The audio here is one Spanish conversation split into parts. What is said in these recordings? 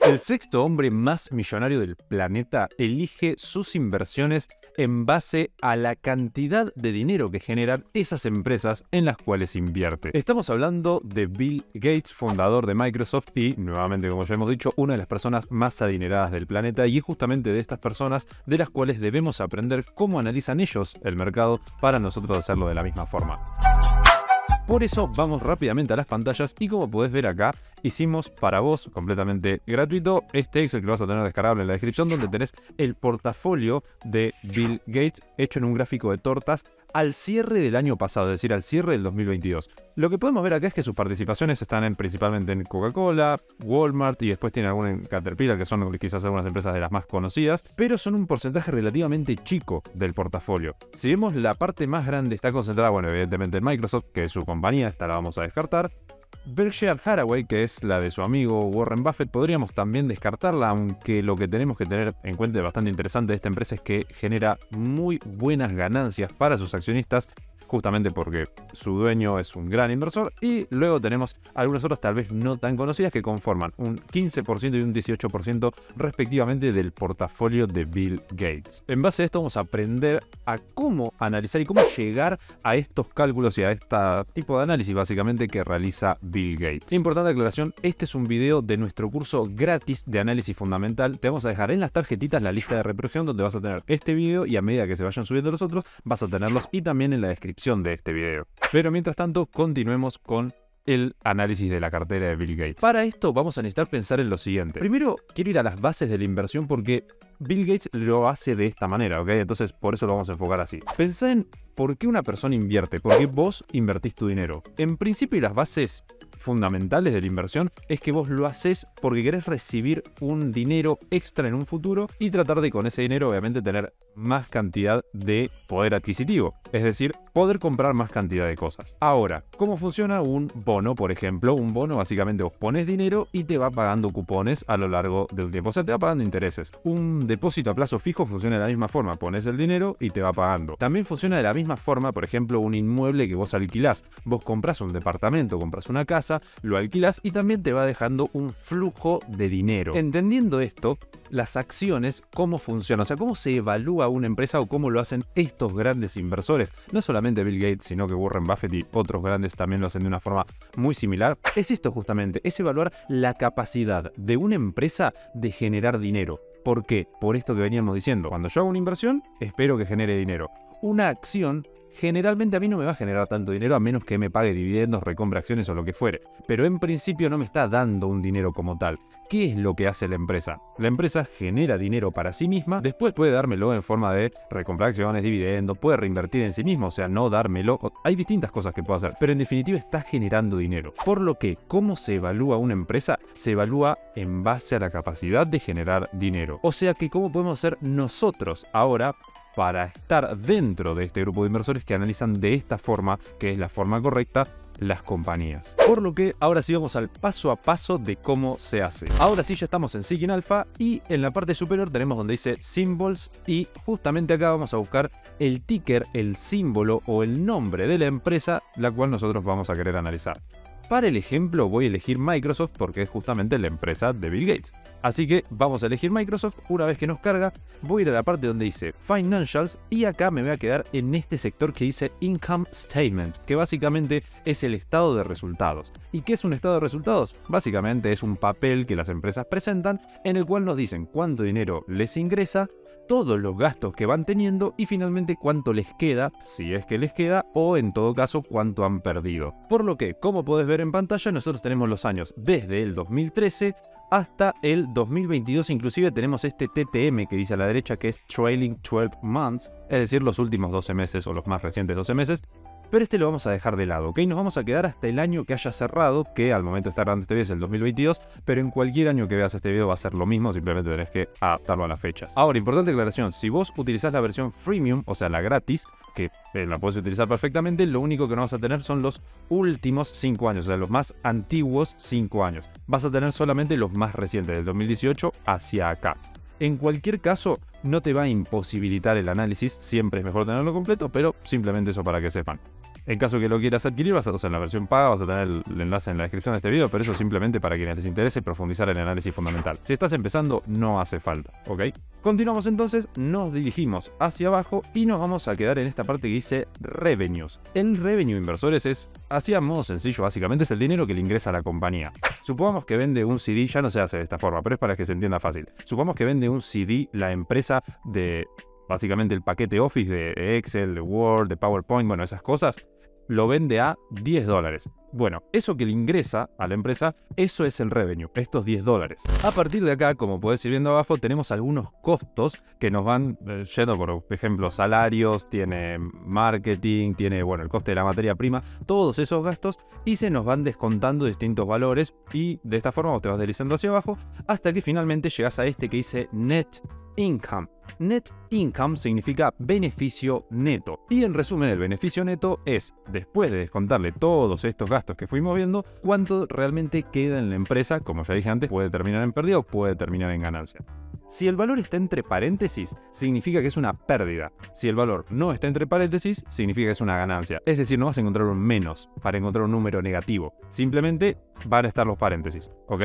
El sexto hombre más millonario del planeta elige sus inversiones en base a la cantidad de dinero que generan esas empresas en las cuales invierte. Estamos hablando de Bill Gates, fundador de Microsoft y, nuevamente como ya hemos dicho, una de las personas más adineradas del planeta, y es justamente de estas personas de las cuales debemos aprender cómo analizan ellos el mercado para nosotros hacerlo de la misma forma. Por eso vamos rápidamente a las pantallas y como podés ver acá, hicimos para vos, completamente gratuito, este Excel que lo vas a tener descargable en la descripción, donde tenés el portafolio de Bill Gates hecho en un gráfico de tortas al cierre del año pasado, es decir, al cierre del 2022. Lo que podemos ver acá es que sus participaciones están principalmente en Coca-Cola, Walmart y después tiene alguna en Caterpillar, que son quizás algunas empresas de las más conocidas, pero son un porcentaje relativamente chico del portafolio. Si vemos, la parte más grande está concentrada, bueno, evidentemente en Microsoft, que es su compañía, esta la vamos a descartar. Berkshire Hathaway, que es la de su amigo Warren Buffett, podríamos también descartarla, aunque lo que tenemos que tener en cuenta, bastante interesante de esta empresa, es que genera muy buenas ganancias para sus accionistas, justamente porque su dueño es un gran inversor, y luego tenemos algunas otras tal vez no tan conocidas que conforman un 15% y un 18% respectivamente del portafolio de Bill Gates. En base a esto vamos a aprender a cómo analizar y cómo llegar a estos cálculos y a este tipo de análisis básicamente que realiza Bill Gates. Importante aclaración, este es un video de nuestro curso gratis de análisis fundamental. Te vamos a dejar en las tarjetitas la lista de reproducción donde vas a tener este video, y a medida que se vayan subiendo los otros vas a tenerlos, y también en la descripción de este video. Pero mientras tanto, continuemos con el análisis de la cartera de Bill Gates. Para esto vamos a necesitar pensar en lo siguiente. Primero, quiero ir a las bases de la inversión porque Bill Gates lo hace de esta manera, ¿ok? Entonces por eso lo vamos a enfocar así. Pensá en por qué una persona invierte, por qué vos invertís tu dinero. En principio, las bases fundamentales de la inversión es que vos lo haces porque querés recibir un dinero extra en un futuro y tratar de con ese dinero obviamente tener más cantidad de poder adquisitivo, es decir, poder comprar más cantidad de cosas. Ahora, ¿cómo funciona un bono, por ejemplo? Un bono, básicamente vos pones dinero y te va pagando cupones a lo largo del tiempo, o sea, te va pagando intereses. Un depósito a plazo fijo funciona de la misma forma, pones el dinero y te va pagando. También funciona de la misma forma, por ejemplo, un inmueble que vos alquilás. Vos compras un departamento, compras una casa, lo alquilas y también te va dejando un flujo de dinero. Entendiendo esto, las acciones, cómo funcionan, o sea, cómo se evalúa una empresa o cómo lo hacen estos grandes inversores, no solamente Bill Gates, sino que Warren Buffett y otros grandes también lo hacen de una forma muy similar, es esto justamente, es evaluar la capacidad de una empresa de generar dinero. ¿Por qué? Por esto que veníamos diciendo, cuando yo hago una inversión, espero que genere dinero. Una acción generalmente a mí no me va a generar tanto dinero a menos que me pague dividendos, recompre acciones o lo que fuere. Pero en principio no me está dando un dinero como tal. ¿Qué es lo que hace la empresa? La empresa genera dinero para sí misma, después puede dármelo en forma de recomprar acciones, dividendos, puede reinvertir en sí mismo, o sea, no dármelo. Hay distintas cosas que puede hacer, pero en definitiva está generando dinero. Por lo que, ¿cómo se evalúa una empresa? Se evalúa en base a la capacidad de generar dinero. O sea que, ¿cómo podemos ser nosotros ahora para estar dentro de este grupo de inversores que analizan de esta forma, que es la forma correcta, las compañías? Por lo que ahora sí vamos al paso a paso de cómo se hace. Ahora sí ya estamos en Seeking Alpha y en la parte superior tenemos donde dice Symbols, y justamente acá vamos a buscar el ticker, el símbolo o el nombre de la empresa la cual nosotros vamos a querer analizar. Para el ejemplo voy a elegir Microsoft porque es justamente la empresa de Bill Gates. Así que vamos a elegir Microsoft. Una vez que nos carga, voy a ir a la parte donde dice Financials y acá me voy a quedar en este sector que dice Income Statement, que básicamente es el estado de resultados. ¿Y qué es un estado de resultados? Básicamente es un papel que las empresas presentan en el cual nos dicen cuánto dinero les ingresa, todos los gastos que van teniendo y finalmente cuánto les queda, si es que les queda, o en todo caso cuánto han perdido. Por lo que, como podés ver en pantalla, nosotros tenemos los años desde el 2013 hasta el 2022, inclusive tenemos este TTM que dice a la derecha que es Trailing 12 Months, es decir, los últimos 12 meses o los más recientes 12 meses. Pero este lo vamos a dejar de lado, ¿ok? Nos vamos a quedar hasta el año que haya cerrado, que al momento de estar grabando este video es el 2022, pero en cualquier año que veas este video va a ser lo mismo, simplemente tenés que adaptarlo a las fechas. Ahora, importante aclaración, si vos utilizás la versión freemium, o sea la gratis, que la puedes utilizar perfectamente, lo único que no vas a tener son los últimos 5 años, o sea los más antiguos 5 años. Vas a tener solamente los más recientes, del 2018 hacia acá. En cualquier caso, no te va a imposibilitar el análisis, siempre es mejor tenerlo completo, pero simplemente eso para que sepan. En caso que lo quieras adquirir, o sea, en la versión paga vas a tener el enlace en la descripción de este video, pero eso simplemente para quienes les interese profundizar en el análisis fundamental. Si estás empezando, no hace falta, ¿ok? Continuamos entonces, nos dirigimos hacia abajo y nos vamos a quedar en esta parte que dice Revenues. El revenue inversores es, así a modo sencillo, básicamente es el dinero que le ingresa a la compañía. Supongamos que vende un CD, ya no se hace de esta forma, pero es para que se entienda fácil. Supongamos que vende un CD la empresa de, básicamente el paquete Office de Excel, de Word, de PowerPoint, bueno, esas cosas, lo vende a $10. Bueno, eso que le ingresa a la empresa, eso es el revenue, estos $10. A partir de acá, como podés ir viendo abajo, tenemos algunos costos que nos van yendo, por ejemplo, salarios, tiene marketing, tiene, bueno, el coste de la materia prima, todos esos gastos, y se nos van descontando distintos valores, y de esta forma vos te vas deslizando hacia abajo, hasta que finalmente llegas a este que dice Net Income. Net Income significa beneficio neto. Y en resumen, el beneficio neto es, después de descontarle todos estos gastos que fuimos viendo, cuánto realmente queda en la empresa. Como ya dije antes, puede terminar en pérdida o puede terminar en ganancia. Si el valor está entre paréntesis, significa que es una pérdida. Si el valor no está entre paréntesis, significa que es una ganancia. Es decir, no vas a encontrar un menos para encontrar un número negativo. Simplemente van a estar los paréntesis, ¿ok?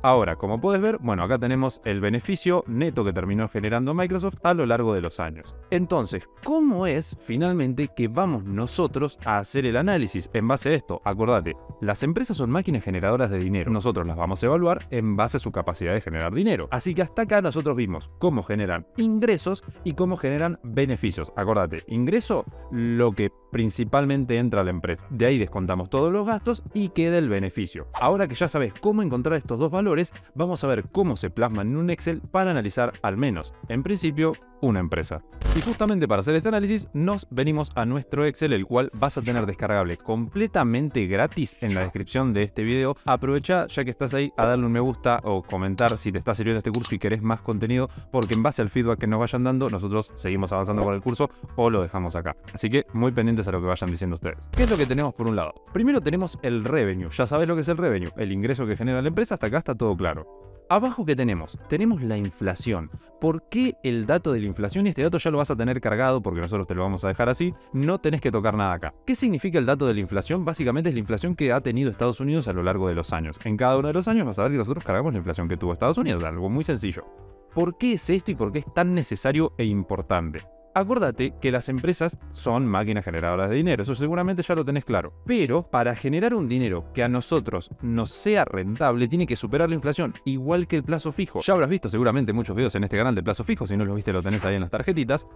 Ahora, como puedes ver, bueno, acá tenemos el beneficio neto que terminó generando Microsoft a lo largo de los años. Entonces, ¿cómo es finalmente que vamos nosotros a hacer el análisis en base a esto? Acordate, las empresas son máquinas generadoras de dinero. Nosotros las vamos a evaluar en base a su capacidad de generar dinero. Así que hasta acá nosotros vimos cómo generan ingresos y cómo generan beneficios. Acordate, ingreso, lo que principalmente entra a la empresa. De ahí descontamos todos los gastos y queda el beneficio. Ahora que ya sabes cómo encontrar estos dos valores, vamos a ver cómo se plasman en un Excel para analizar al menos, en principio, una empresa. Y justamente para hacer este análisis nos venimos a nuestro Excel, el cual vas a tener descargable completamente gratis en la descripción de este video. Aprovecha, ya que estás ahí, a darle un me gusta o comentar si te está sirviendo este curso y querés más contenido, porque en base al feedback que nos vayan dando, nosotros seguimos avanzando con el curso o lo dejamos acá. Así que muy pendientes a lo que vayan diciendo ustedes. ¿Qué es lo que tenemos por un lado? Primero tenemos el revenue. Ya sabes lo que es el revenue, el ingreso que genera la empresa. Hasta acá está todo claro. Abajo, ¿qué tenemos? Tenemos la inflación. ¿Por qué el dato de la inflación? Y este dato ya lo vas a tener cargado porque nosotros te lo vamos a dejar así. No tenés que tocar nada acá. ¿Qué significa el dato de la inflación? Básicamente es la inflación que ha tenido Estados Unidos a lo largo de los años. En cada uno de los años vas a ver que nosotros cargamos la inflación que tuvo Estados Unidos. Algo muy sencillo. ¿Por qué es esto y por qué es tan necesario e importante? Acuérdate que las empresas son máquinas generadoras de dinero, eso seguramente ya lo tenés claro. Pero para generar un dinero que a nosotros nos sea rentable, tiene que superar la inflación, igual que el plazo fijo. Ya habrás visto seguramente muchos videos en este canal de plazo fijo, si no los viste lo tenés ahí en las tarjetitas,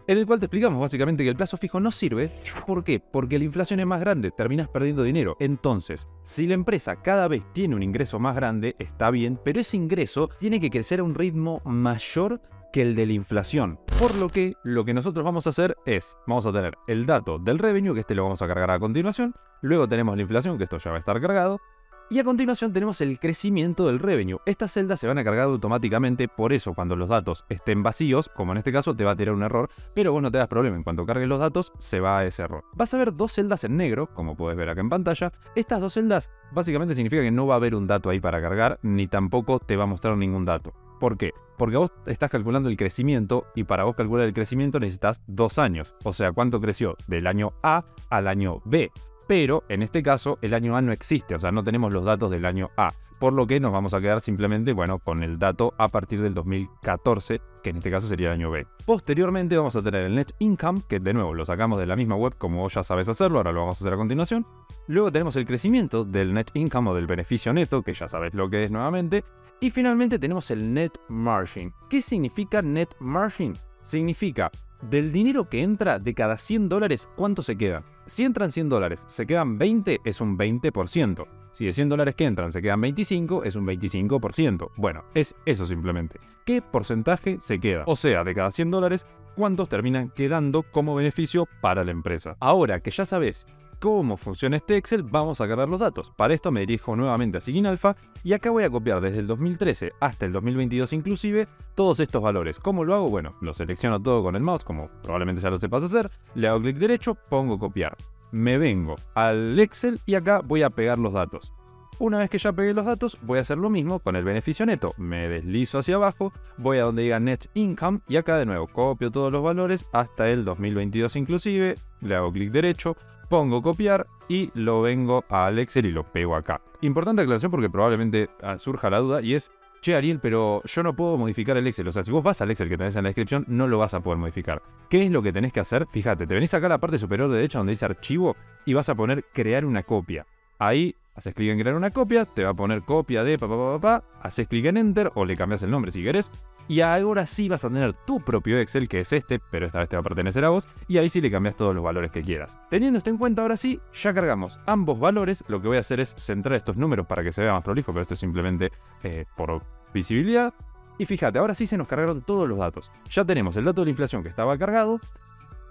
en el cual te explicamos básicamente que el plazo fijo no sirve. ¿Por qué? Porque la inflación es más grande, terminas perdiendo dinero. Entonces, si la empresa cada vez tiene un ingreso más grande, está bien, pero ese ingreso tiene que crecer a un ritmo mayor que el de la inflación. Por lo que nosotros vamos a hacer es, vamos a tener el dato del revenue, que este lo vamos a cargar a continuación, luego tenemos la inflación, que esto ya va a estar cargado, y a continuación tenemos el crecimiento del revenue. Estas celdas se van a cargar automáticamente, por eso cuando los datos estén vacíos, como en este caso, te va a tirar un error, pero vos no te das problema, en cuanto cargues los datos, se va a ese error. Vas a ver dos celdas en negro, como puedes ver acá en pantalla. Estas dos celdas básicamente significa que no va a haber un dato ahí para cargar, ni tampoco te va a mostrar ningún dato. ¿Por qué? Porque vos estás calculando el crecimiento y para vos calcular el crecimiento necesitas 2 años. O sea, ¿cuánto creció del año A al año B? Pero en este caso el año A no existe, o sea, no tenemos los datos del año A. Por lo que nos vamos a quedar simplemente, bueno, con el dato a partir del 2014, que en este caso sería el año B. Posteriormente vamos a tener el Net Income, que de nuevo lo sacamos de la misma web como vos ya sabes hacerlo, ahora lo vamos a hacer a continuación. Luego tenemos el crecimiento del Net Income o del beneficio neto, que ya sabes lo que es nuevamente. Y finalmente tenemos el Net Margin. ¿Qué significa Net Margin? Significa del dinero que entra de cada $100, ¿cuánto se queda? Si entran $100, se quedan 20, es un 20%. Si de $100 que entran se quedan 25, es un 25%. Bueno, es eso simplemente. ¿Qué porcentaje se queda? O sea, de cada $100, ¿cuántos terminan quedando como beneficio para la empresa? Ahora que ya sabes cómo funciona este Excel, vamos a cargar los datos. Para esto me dirijo nuevamente a Sigin Alpha y acá voy a copiar desde el 2013 hasta el 2022 inclusive todos estos valores. ¿Cómo lo hago? Bueno, lo selecciono todo con el mouse, como probablemente ya lo sepas hacer, le hago clic derecho, pongo copiar. Me vengo al Excel y acá voy a pegar los datos. Una vez que ya pegué los datos, voy a hacer lo mismo con el beneficio neto. Me deslizo hacia abajo, voy a donde diga Net Income y acá de nuevo copio todos los valores hasta el 2022 inclusive, le hago clic derecho, pongo copiar y lo vengo al Excel y lo pego acá. Importante aclaración porque probablemente surja la duda y es: che, Ariel, pero yo no puedo modificar el Excel. O sea, si vos vas al Excel que tenés en la descripción, no lo vas a poder modificar. ¿Qué es lo que tenés que hacer? Fíjate, te venís acá a la parte superior derecha donde dice archivo y vas a poner crear una copia. Ahí haces clic en crear una copia, te va a poner copia de haces clic en enter o le cambias el nombre si querés. Y ahora sí vas a tener tu propio Excel, que es este, pero esta vez te va a pertenecer a vos, y ahí sí le cambias todos los valores que quieras. Teniendo esto en cuenta, ahora sí, ya cargamos ambos valores. Lo que voy a hacer es centrar estos números para que se vea más prolijo, pero esto es simplemente por visibilidad. Y fíjate, ahora sí se nos cargaron todos los datos. Ya tenemos el dato de la inflación que estaba cargado,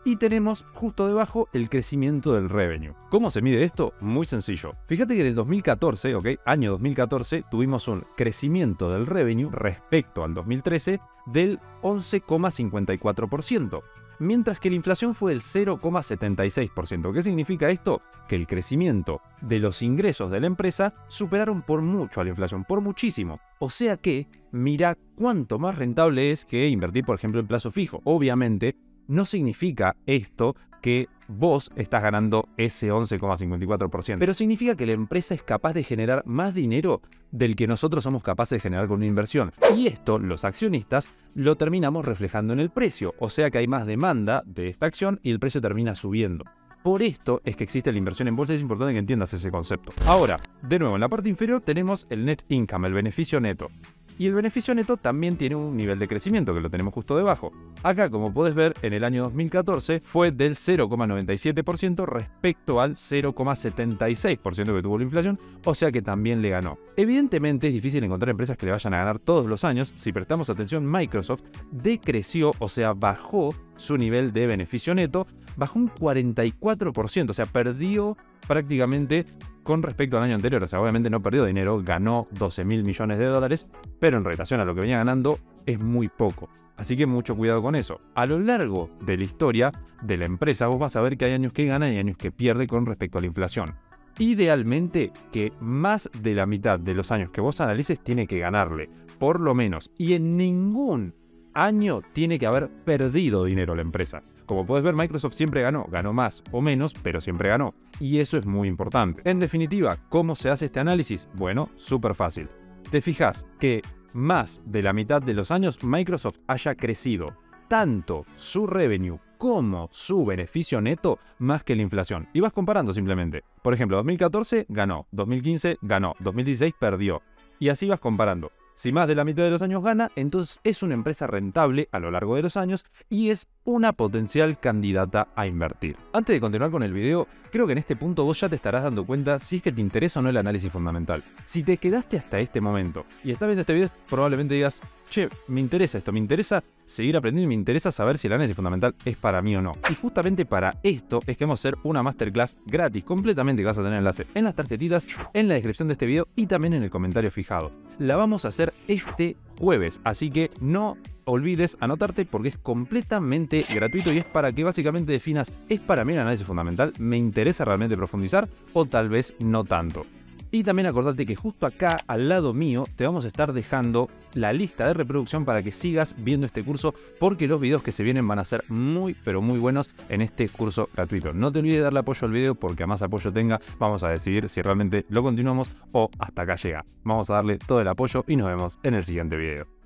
y tenemos justo debajo el crecimiento del revenue. ¿Cómo se mide esto? Muy sencillo. Fíjate que en el 2014, año 2014, tuvimos un crecimiento del revenue respecto al 2013 del 11,54%. Mientras que la inflación fue del 0,76%. ¿Qué significa esto? Que el crecimiento de los ingresos de la empresa superaron por mucho a la inflación, por muchísimo. O sea que, mira cuánto más rentable es que invertir, por ejemplo, en plazo fijo. Obviamente, no significa esto que vos estás ganando ese 11,54%, pero significa que la empresa es capaz de generar más dinero del que nosotros somos capaces de generar con una inversión. Y esto, los accionistas, lo terminamos reflejando en el precio, o sea que hay más demanda de esta acción y el precio termina subiendo. Por esto es que existe la inversión en bolsa y es importante que entiendas ese concepto. Ahora, de nuevo, en la parte inferior tenemos el net income, el beneficio neto. Y el beneficio neto también tiene un nivel de crecimiento, que lo tenemos justo debajo. Acá, como podés ver, en el año 2014 fue del 0,97% respecto al 0,76% que tuvo la inflación, o sea que también le ganó. Evidentemente es difícil encontrar empresas que le vayan a ganar todos los años. Si prestamos atención, Microsoft decreció, o sea, bajó su nivel de beneficio neto, bajó un 44%, o sea, perdió prácticamente con respecto al año anterior. O sea, obviamente no perdió dinero, ganó 12.000 millones de dólares, pero en relación a lo que venía ganando es muy poco. Así que mucho cuidado con eso. A lo largo de la historia de la empresa vos vas a ver que hay años que gana y años que pierde con respecto a la inflación. Idealmente que más de la mitad de los años que vos analices tiene que ganarle, por lo menos, y en ningún año tiene que haber perdido dinero la empresa. Como puedes ver, Microsoft siempre ganó más o menos, pero siempre ganó. Y eso es muy importante. En definitiva, ¿cómo se hace este análisis? Bueno, súper fácil. Te fijas que más de la mitad de los años Microsoft haya crecido tanto su revenue como su beneficio neto más que la inflación. Y vas comparando simplemente. Por ejemplo, 2014 ganó, 2015 ganó, 2016 perdió. Y así vas comparando. Si más de la mitad de los años gana, entonces es una empresa rentable a lo largo de los años y es una potencial candidata a invertir. Antes de continuar con el video, creo que en este punto vos ya te estarás dando cuenta si es que te interesa o no el análisis fundamental. Si te quedaste hasta este momento y estás viendo este video, probablemente digas: che, me interesa esto, me interesa seguir aprendiendo y me interesa saber si el análisis fundamental es para mí o no. Y justamente para esto es que vamos a hacer una masterclass gratis, completamente, que vas a tener enlace en las tarjetitas, en la descripción de este video y también en el comentario fijado. La vamos a hacer este jueves, así que no olvides anotarte porque es completamente gratuito y es para que básicamente definas: ¿es para mí el análisis fundamental? ¿Me interesa realmente profundizar? O tal vez no tanto. Y también acordate que justo acá al lado mío te vamos a estar dejando la lista de reproducción para que sigas viendo este curso, porque los videos que se vienen van a ser muy pero muy buenos en este curso gratuito. No te olvides de darle apoyo al video porque a más apoyo tenga vamos a decidir si realmente lo continuamos o hasta acá llega. Vamos a darle todo el apoyo y nos vemos en el siguiente video.